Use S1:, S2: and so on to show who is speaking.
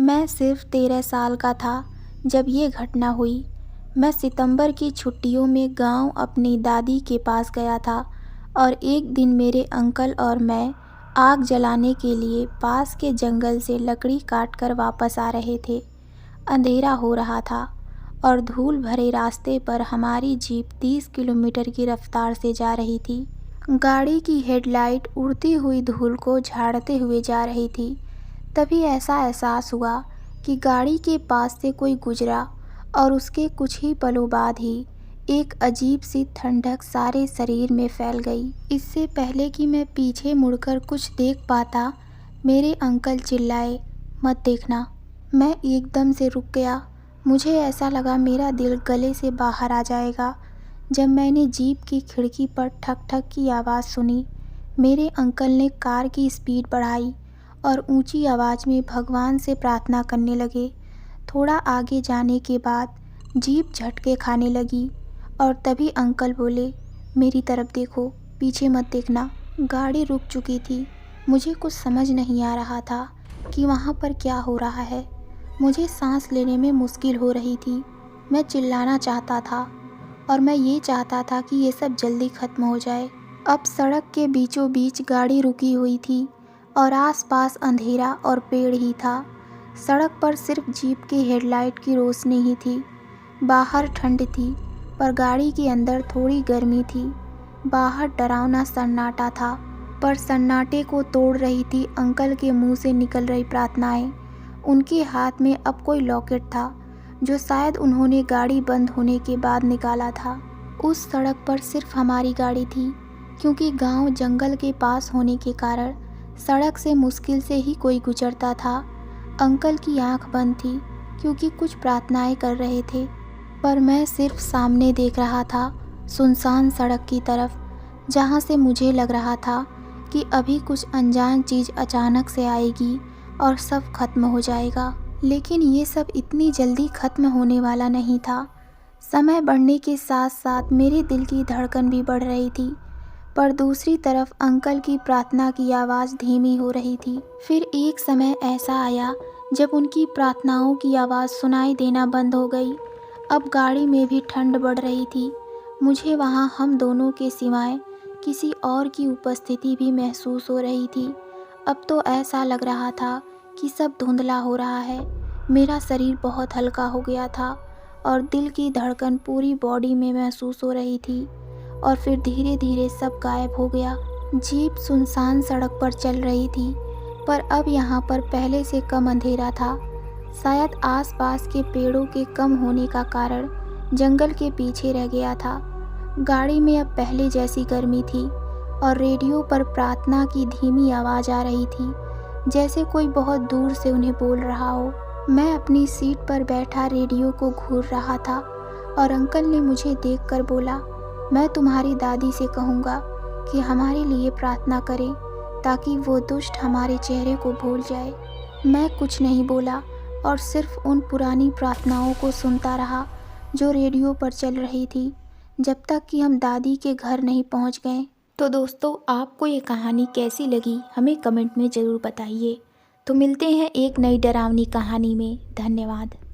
S1: मैं सिर्फ 13 साल का था जब ये घटना हुई। मैं सितंबर की छुट्टियों में गांव अपनी दादी के पास गया था और एक दिन मेरे अंकल और मैं आग जलाने के लिए पास के जंगल से लकड़ी काटकर वापस आ रहे थे। अंधेरा हो रहा था और धूल भरे रास्ते पर हमारी जीप 30 किलोमीटर की रफ्तार से जा रही थी। गाड़ी की हेडलाइट उड़ती हुई धूल को झाड़ते हुए जा रही थी। तभी ऐसा एहसास हुआ कि गाड़ी के पास से कोई गुजरा और उसके कुछ ही पलों बाद ही एक अजीब सी ठंडक सारे शरीर में फैल गई। इससे पहले कि मैं पीछे मुड़कर कुछ देख पाता, मेरे अंकल चिल्लाए, "मत देखना।" मैं एकदम से रुक गया। मुझे ऐसा लगा मेरा दिल गले से बाहर आ जाएगा जब मैंने जीप की खिड़की पर ठक ठक की आवाज़ सुनी। मेरे अंकल ने कार की स्पीड बढ़ाई और ऊंची आवाज़ में भगवान से प्रार्थना करने लगे। थोड़ा आगे जाने के बाद जीप झटके खाने लगी और तभी अंकल बोले, "मेरी तरफ देखो, पीछे मत देखना।" गाड़ी रुक चुकी थी। मुझे कुछ समझ नहीं आ रहा था कि वहाँ पर क्या हो रहा है। मुझे सांस लेने में मुश्किल हो रही थी। मैं चिल्लाना चाहता था और मैं ये चाहता था कि ये सब जल्दी ख़त्म हो जाए। अब सड़क के बीचों बीच गाड़ी रुकी हुई थी और आसपास अंधेरा और पेड़ ही था। सड़क पर सिर्फ जीप की हेडलाइट की रोशनी ही थी। बाहर ठंड थी पर गाड़ी के अंदर थोड़ी गर्मी थी। बाहर डरावना सन्नाटा था पर सन्नाटे को तोड़ रही थी अंकल के मुंह से निकल रही प्रार्थनाएं। उनके हाथ में अब कोई लॉकेट था जो शायद उन्होंने गाड़ी बंद होने के बाद निकाला था। उस सड़क पर सिर्फ हमारी गाड़ी थी क्योंकि गांव जंगल के पास होने के कारण सड़क से मुश्किल से ही कोई गुजरता था। अंकल की आंख बंद थी क्योंकि कुछ प्रार्थनाएं कर रहे थे, पर मैं सिर्फ सामने देख रहा था, सुनसान सड़क की तरफ, जहां से मुझे लग रहा था कि अभी कुछ अनजान चीज़ अचानक से आएगी और सब खत्म हो जाएगा। लेकिन ये सब इतनी जल्दी खत्म होने वाला नहीं था। समय बढ़ने के साथ साथ मेरे दिल की धड़कन भी बढ़ रही थी, पर दूसरी तरफ अंकल की प्रार्थना की आवाज़ धीमी हो रही थी। फिर एक समय ऐसा आया जब उनकी प्रार्थनाओं की आवाज़ सुनाई देना बंद हो गई। अब गाड़ी में भी ठंड बढ़ रही थी। मुझे वहाँ हम दोनों के सिवाय किसी और की उपस्थिति भी महसूस हो रही थी। अब तो ऐसा लग रहा था कि सब धुंधला हो रहा है। मेरा शरीर बहुत हल्का हो गया था और दिल की धड़कन पूरी बॉडी में महसूस हो रही थी और फिर धीरे धीरे सब गायब हो गया। जीप सुनसान सड़क पर चल रही थी, पर अब यहाँ पर पहले से कम अंधेरा था। शायद आसपास के पेड़ों के कम होने का कारण जंगल के पीछे रह गया था। गाड़ी में अब पहले जैसी गर्मी थी और रेडियो पर प्रार्थना की धीमी आवाज़ आ रही थी, जैसे कोई बहुत दूर से उन्हें बोल रहा हो। मैं अपनी सीट पर बैठा रेडियो को घूर रहा था और अंकल ने मुझे देखकर बोला, "मैं तुम्हारी दादी से कहूँगा कि हमारे लिए प्रार्थना करें ताकि वो दुष्ट हमारे चेहरे को भूल जाए।" मैं कुछ नहीं बोला और सिर्फ उन पुरानी प्रार्थनाओं को सुनता रहा जो रेडियो पर चल रही थी, जब तक कि हम दादी के घर नहीं पहुंच गए। तो दोस्तों, आपको ये कहानी कैसी लगी हमें कमेंट में ज़रूर बताइए। तो मिलते हैं एक नई डरावनी कहानी में। धन्यवाद।